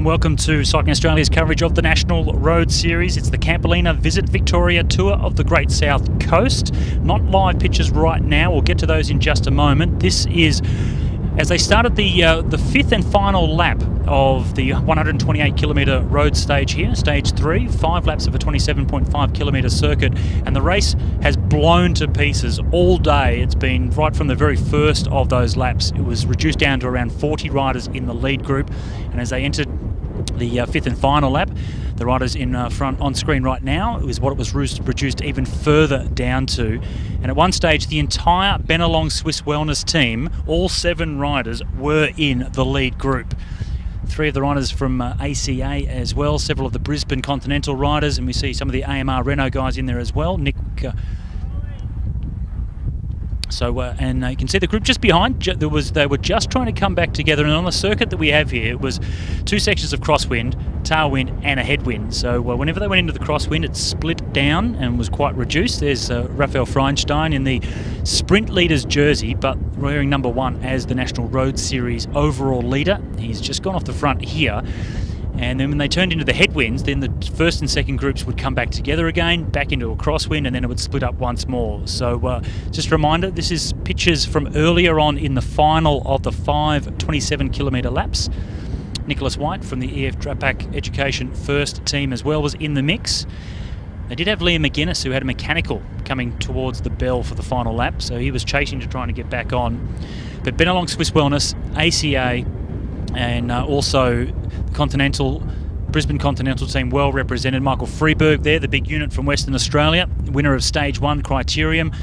everyone, welcome to Cycling Australia's coverage of the National Road Series. It's the Campolina Visit Victoria Tour of the Great South Coast. Not live pictures right now, we'll get to those in just a moment. This is as they started the fifth and final lap of the 128 kilometre road stage here, stage 3, 5 laps of a 27.5 kilometre circuit, and the race has blown to pieces all day. It's been right from the very first of those laps. It was reduced down to around 40 riders in the lead group, and as they entered the fifth and final lap, the riders in front on screen right now is what it was reduced even further down to. And at one stage, the entire Benelong Swiss Wellness team, all 7 riders, were in the lead group. 3 of the riders from ACA as well, several of the Brisbane Continental riders, and we see some of the AMR Renault guys in there as well. Nick. And you can see the group just behind. They were just trying to come back together, and on the circuit that we have here, it was 2 sections of crosswind, tailwind, and a headwind. So whenever they went into the crosswind, it split down and was quite reduced. There's Raphael Freinstein in the sprint leader's jersey, but wearing number 1 as the National Road Series overall leader. He's just gone off the front here. And then when they turned into the headwinds, then the first and second groups would come back together again, back into a crosswind, and then it would split up once more. So just a reminder, this is pictures from earlier on in the final of the 5 27-kilometre laps. Nicholas White from the EF Drapac Education First team as well was in the mix. They did have Liam McGuinness, who had a mechanical coming towards the bell for the final lap, so he was chasing to trying to get back on. But Benelong Swiss Wellness, ACA, and also the Brisbane Continental team well represented. Michael Freeberg there, the big unit from Western Australia, winner of Stage 1 Criterium.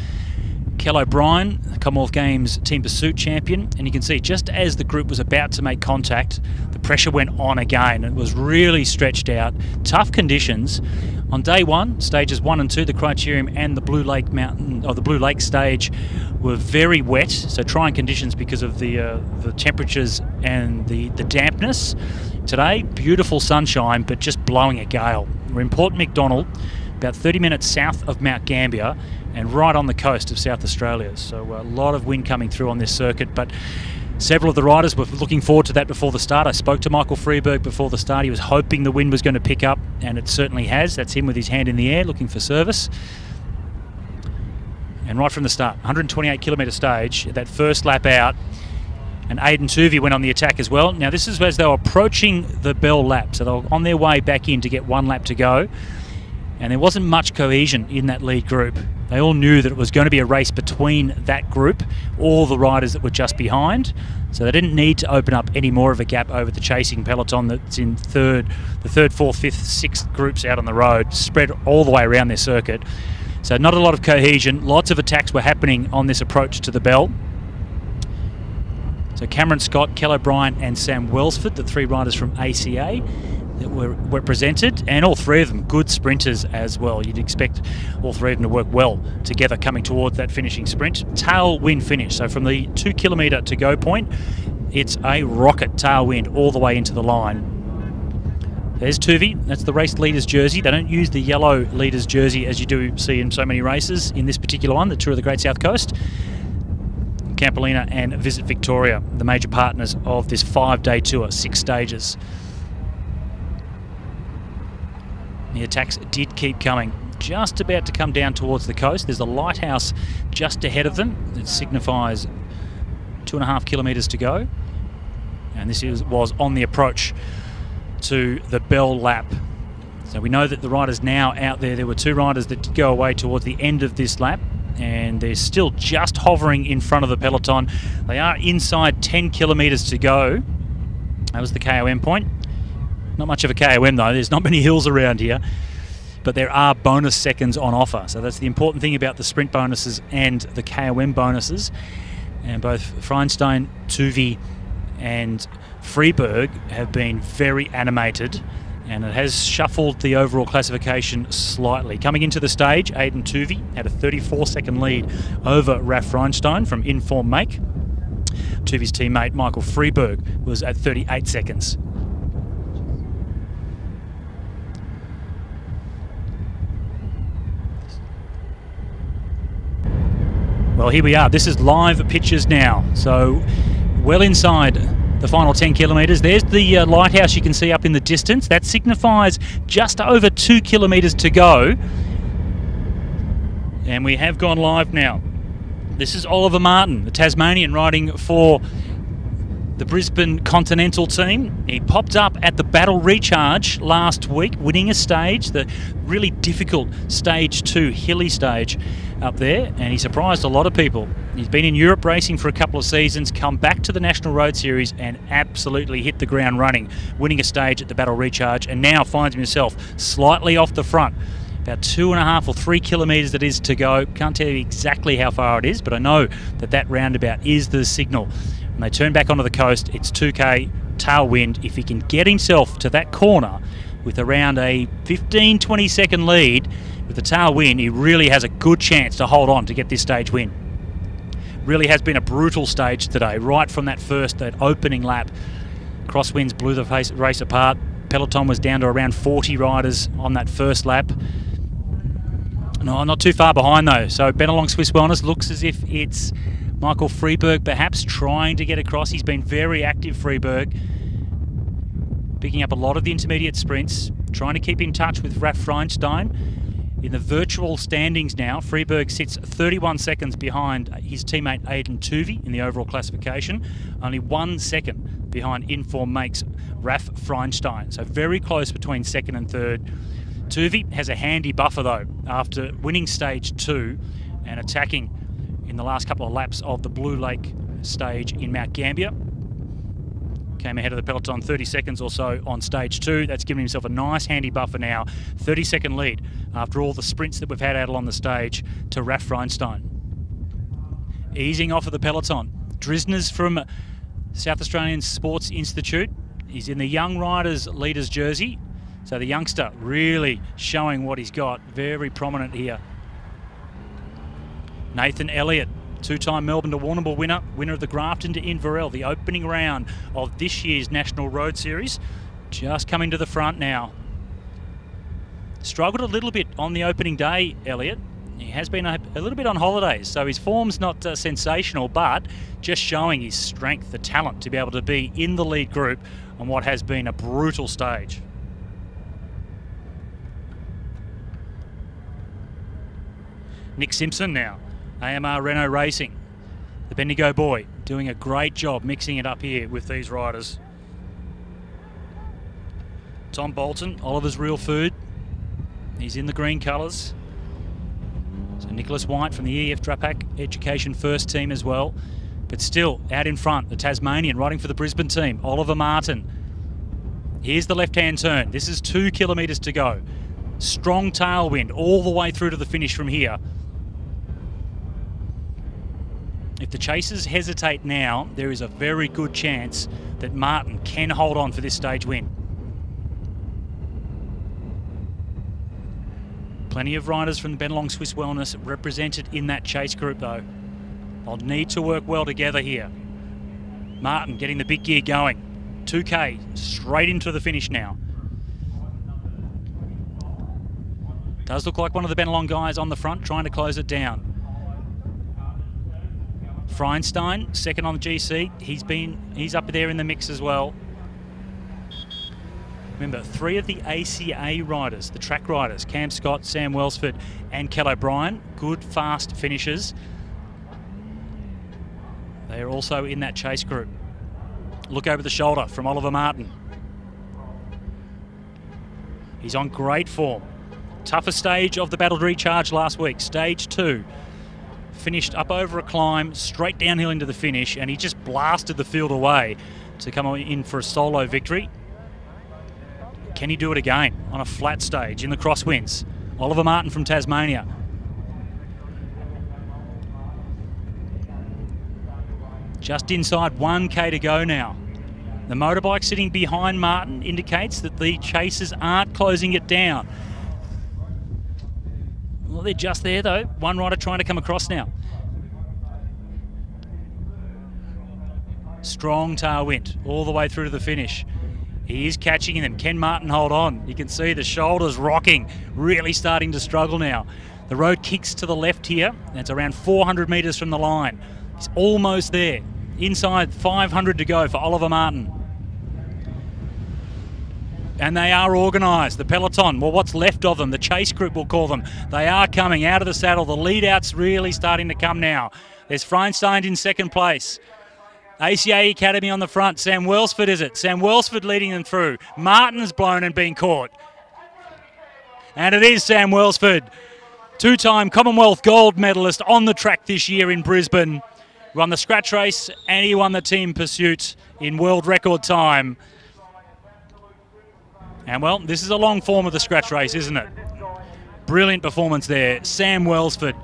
Kell O'Brien, the Commonwealth Games Team Pursuit champion. And you can see just as the group was about to make contact, the pressure went on again. It was really stretched out. Tough conditions. On day 1, stages 1 and 2, the Criterium and the Blue Lake stage were very wet, so trying conditions because of the temperatures and the dampness. Today, beautiful sunshine, but just blowing a gale. We're in Port Macdonald, about 30 minutes south of Mount Gambier, and right on the coast of South Australia. So a lot of wind coming through on this circuit, but several of the riders were looking forward to that before the start. I spoke to Michael Freeberg before the start. He was hoping the wind was going to pick up, and it certainly has. That's him with his hand in the air looking for service. And right from the start, 128 kilometre stage, that first lap out, and Aidan Tuvey went on the attack as well. Now this is as they were approaching the bell lap, so they were on their way back in to get 1 lap to go, and there wasn't much cohesion in that lead group. They all knew that it was going to be a race between that group, all the riders that were just behind, so they didn't need to open up any more of a gap over the chasing peloton that's in the 3rd, 4th, 5th, 6th groups out on the road, spread all the way around their circuit. So not a lot of cohesion, lots of attacks were happening on this approach to the bell. So Cameron Scott, Kell O'Brien and Sam Welsford, the 3 riders from ACA that were represented, and all 3 of them good sprinters as well. You'd expect all 3 of them to work well together coming towards that finishing sprint. Tailwind finish, so from the 2 kilometre to go point, it's a rocket tailwind all the way into the line. There's Tuvey, that's the race leader's jersey. They don't use the yellow leader's jersey as you do see in so many races. In this particular one, the Tour of the Great South Coast, Campolina and Visit Victoria, the major partners of this 5-day tour, 6 stages. The attacks did keep coming. Just about to come down towards the coast. There's a lighthouse just ahead of them that signifies 2.5 kilometres to go. And this was on the approach to the bell lap. So we know that the riders now out there, there were 2 riders that did go away towards the end of this lap, and they're still just hovering in front of the peloton. They are inside 10 kilometres to go. That was the KOM point. Not much of a KOM though, there's not many hills around here, but there are bonus seconds on offer. So that's the important thing about the sprint bonuses and the KOM bonuses. And both Freinstein, Tuvey and Freeberg have been very animated, and it has shuffled the overall classification slightly. Coming into the stage, Aidan Tuvey had a 34-second lead over Raf Freinstein from Inform Make. Tuvey's teammate Michael Freeberg was at 38 seconds. Well, here we are. This is live pictures now. So well inside the final 10 kilometres. There's the lighthouse you can see up in the distance. That signifies just over 2 kilometres to go. And we have gone live now. This is Oliver Martin, the Tasmanian, riding for the Brisbane Continental team. He popped up at the Battle Recharge last week, winning a stage, the really difficult stage 2 hilly stage up there, and he surprised a lot of people. He's been in Europe racing for a couple of seasons, come back to the National Road Series and absolutely hit the ground running, winning a stage at the Battle Recharge, and now finds himself slightly off the front. About 2.5 or 3 kilometres it is to go. Can't tell you exactly how far it is, but I know that that roundabout is the signal. When they turn back onto the coast, it's 2k, tailwind. If he can get himself to that corner with around a 15-20 second lead with the tailwind, he really has a good chance to hold on to get this stage win. Really has been a brutal stage today, right from that opening lap. Crosswinds blew the race apart. Peloton was down to around 40 riders on that first lap. No, not too far behind though. So Benelong Swiss Wellness looks as if it's Michael Freeberg perhaps trying to get across. He's been very active, Freeberg, picking up a lot of the intermediate sprints, trying to keep in touch with Raf Freinstein. In the virtual standings now, Freeberg sits 31 seconds behind his teammate Aidan Tuvey in the overall classification, only 1 second behind Inform Makes Raf Freinstein. So very close between second and third. Tuvey has a handy buffer though after winning stage 2 and attacking in the last couple of laps of the Blue Lake stage in Mount Gambier. Came ahead of the peloton 30 seconds or so on stage 2. That's given himself a nice handy buffer now. 30-second lead after all the sprints that we've had out on the stage to Raf Freinstein. Easing off of the peloton. Drisner's from South Australian Sports Institute. He's in the Young Riders Leaders jersey. So the youngster really showing what he's got. Very prominent here. Nathan Elliott, two-time Melbourne to Warrnambool winner, winner of the Grafton to Inverell, the opening round of this year's National Road Series. Just coming to the front now. Struggled a little bit on the opening day, Elliott. He has been a little bit on holidays, so his form's not sensational, but just showing his strength, the talent to be able to be in the lead group on what has been a brutal stage. Nick Simpson now, AMR Renault Racing. The Bendigo boy doing a great job mixing it up here with these riders. Tom Bolton, Oliver's Real Food. He's in the green colours. So Nicholas White from the EF Drapac Education First team as well. But still out in front, the Tasmanian riding for the Brisbane team, Oliver Martin. Here's the left-hand turn. This is 2 kilometres to go. Strong tailwind all the way through to the finish from here. If the chasers hesitate now, there is a very good chance that Martin can hold on for this stage win. Plenty of riders from the Benelong Swiss Wellness represented in that chase group though. They'll need to work well together here. Martin getting the big gear going. 2k straight into the finish now. Does look like one of the Benelong guys on the front trying to close it down. Freinstein, second on the GC. He's up there in the mix as well. Remember, 3 of the ACA riders, the track riders, Cam Scott, Sam Welsford and Kel O'Brien, good fast finishers. They are also in that chase group. Look over the shoulder from Oliver Martin. He's on great form. Toughest stage of the Battle Recharge last week, stage 2. Finished up over a climb, straight downhill into the finish, and he just blasted the field away to come in for a solo victory. Can he do it again on a flat stage in the crosswinds? Oliver Martin from Tasmania. Just inside 1k to go now. The motorbike sitting behind Martin indicates that the chasers aren't closing it down. Well, they're just there though. One rider trying to come across now. Strong tailwind all the way through to the finish. He is catching them. Can Martin hold on? You can see the shoulders rocking, really starting to struggle now. The road kicks to the left here, and it's around 400 metres from the line. He's almost there. Inside 500 to go for Oliver Martin. And they are organised, the peloton. Well, what's left of them, the chase group we'll call them. They are coming out of the saddle. The lead-out's really starting to come now. There's Freinstein in second place. ACA Academy on the front. Sam Welsford is it? Sam Welsford leading them through. Martin's blown and been caught. And it is Sam Welsford, two-time Commonwealth gold medalist on the track this year in Brisbane. Won the scratch race and he won the team pursuit in world record time. And well, this is a long form of the scratch race, isn't it? Brilliant performance there. Sam Welsford,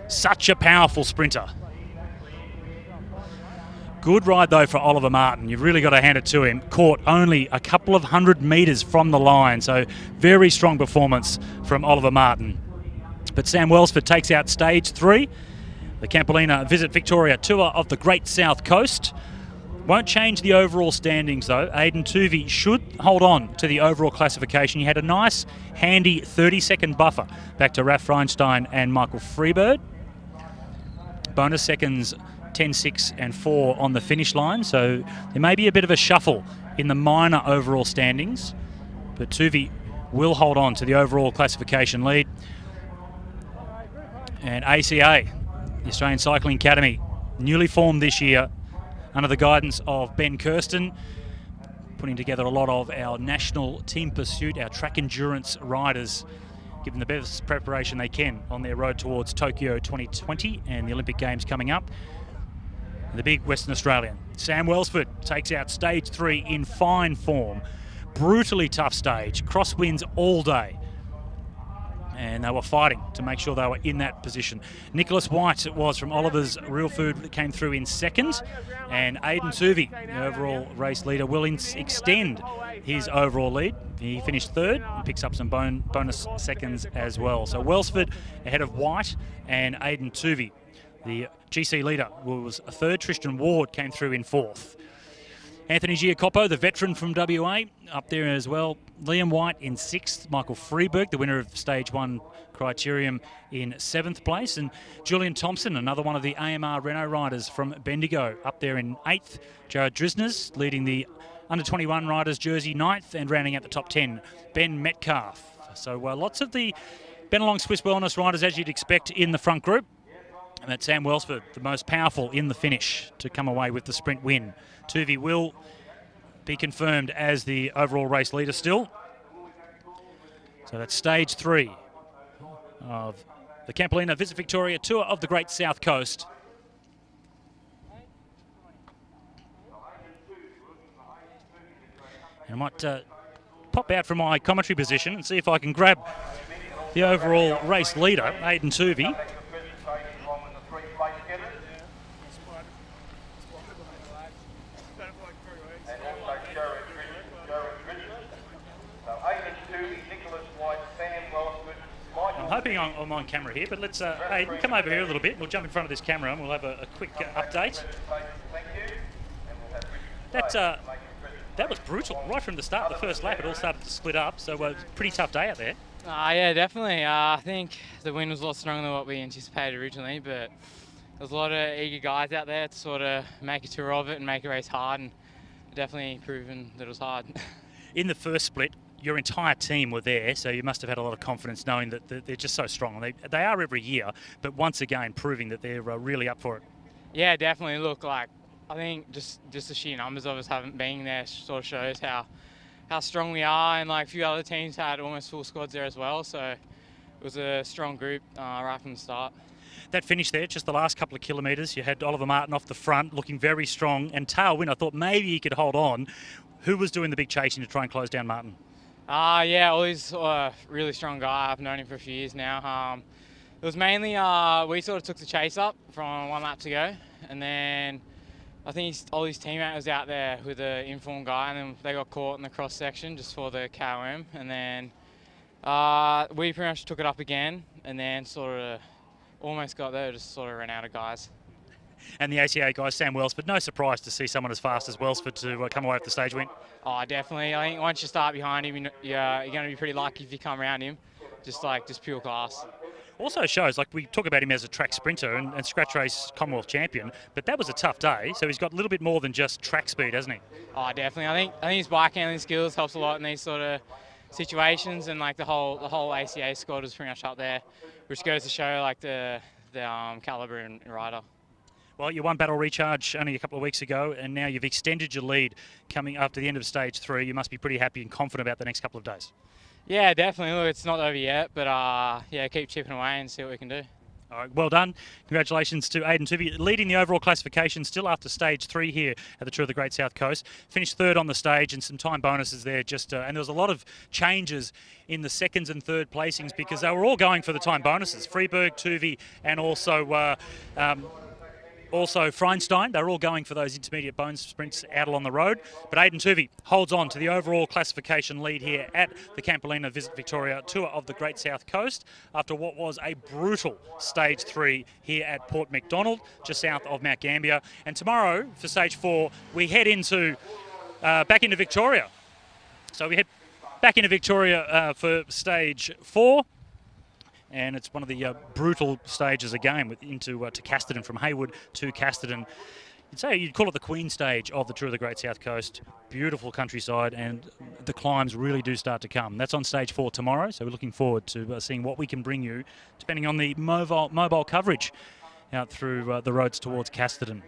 such a powerful sprinter. Good ride though for Oliver Martin. You've really got to hand it to him. Caught only a couple of 100 metres from the line. So very strong performance from Oliver Martin. But Sam Welsford takes out stage 3. The Campolina Visit Victoria Tour of the Great South Coast. Won't change the overall standings though. Aidan Tuvey should hold on to the overall classification. He had a nice, handy 30-second buffer back to Raf Freinstein and Michael Freebird. Bonus seconds 10, 6 and 4 on the finish line. So there may be a bit of a shuffle in the minor overall standings. But Tuvey will hold on to the overall classification lead. And ACA, the Australian Cycling Academy, newly formed this year, under the guidance of Ben Kirsten, putting together a lot of our national team pursuit, our track endurance riders, giving the best preparation they can on their road towards Tokyo 2020 and the Olympic Games coming up. The big Western Australian, Sam Welsford, takes out stage 3 in fine form. Brutally tough stage, crosswinds all day. And they were fighting to make sure they were in that position. Nicholas White, it was, from Oliver's Real Food, that came through in second. And Aidan Tuvey, the overall race leader, will extend his overall lead. He finished third and picks up some bonus seconds as well. So Welsford ahead of White and Aidan Tuvey. The GC leader was a third. Tristan Ward came through in fourth. Anthony Giacopo, the veteran from WA, up there as well. Liam White in 6th. Michael Freeberg, the winner of Stage 1 Criterium, in 7th place. And Julian Thompson, another one of the AMR Renault riders from Bendigo, up there in 8th. Jared Drisners leading the under-21 riders jersey 9th, and rounding out the top 10, Ben Metcalf. So lots of the Benelong Swiss Wellness riders, as you'd expect, in the front group. And that's Sam Welsford, the most powerful in the finish, to come away with the sprint win. Tuvey will be confirmed as the overall race leader still. So that's stage 3 of the Campolina Visit Victoria Tour of the Great South Coast. And I might pop out from my commentary position and see if I can grab the overall race leader, Aidan Tuvey. I'm hoping I'm on camera here, but let's Aidan, come over here a little bit. We'll jump in front of this camera and we'll have a quick update. That was brutal right from the start. The first lap, it all started to split up, so it was a pretty tough day out there. Yeah, definitely. I think the wind was a lot stronger than what we anticipated originally, but there's a lot of eager guys out there to sort of make a tour of it and make a race hard, and definitely proven that it was hard. In the first split, your entire team were there, so you must have had a lot of confidence knowing that they're just so strong. They are every year, but once again proving that they're really up for it. Yeah, definitely. Look, I think just the sheer numbers of us haven't been there sort of shows how strong we are, and a few other teams had almost full squads there as well, so it was a strong group right from the start. That finish there, just the last couple of kilometres, you had Oliver Martin off the front looking very strong, and tailwind, I thought maybe he could hold on. Who was doing the big chasing to try and close down Martin? Yeah, Ollie's a really strong guy. I've known him for a few years now. It was mainly, we sort of took the chase up from 1 lap to go, and then I think Ollie's teammate was out there with an informed guy, and then they got caught in the cross section just for the KOM, and then we pretty much took it up again, and then sort of almost got there, just sort of ran out of guys. And the ACA guy, Sam Welsford, no surprise to see someone as fast as Welsford to come away with the stage win. Oh, definitely. I think once you start behind him, you're going to be pretty lucky if you come around him. Just pure class. Also shows, like we talk about him as a track sprinter and scratch race Commonwealth champion, but that was a tough day, so he's got a little bit more than just track speed, hasn't he? Oh, definitely. I think his bike handling skills helps a lot in these sort of situations, and like the whole ACA squad is pretty much up there, which goes to show like the calibre and rider. Well, you won Battle Recharge only a couple of weeks ago, and now you've extended your lead coming after the end of stage 3. You must be pretty happy and confident about the next couple of days. Yeah, definitely. Look, it's not over yet, but yeah, keep chipping away and see what we can do. All right, well done. Congratulations to Aidan Tooby, leading the overall classification still after stage 3 here at the Tour of the Great South Coast. Finished third on the stage and some time bonuses there. And there was a lot of changes in the seconds and third placings because they were all going for the time bonuses. Freeberg, Tooby, and also Freinstein. They're all going for those intermediate bonus sprints out along the road. But Aidan Tooby holds on to the overall classification lead here at the Campolina Visit Victoria Tour of the Great South Coast after what was a brutal stage 3 here at Port Macdonald, just south of Mount Gambier. And tomorrow for stage 4, we head back into Victoria. So we head back into Victoria for stage 4. And it's one of the brutal stages again into to Casterton, from Haywood to Casterton. You'd call it the Queen stage of the Tour of the Great South Coast. Beautiful countryside, and the climbs really do start to come. That's on stage 4 tomorrow, so we're looking forward to seeing what we can bring you, depending on the mobile coverage out through the roads towards Casterton.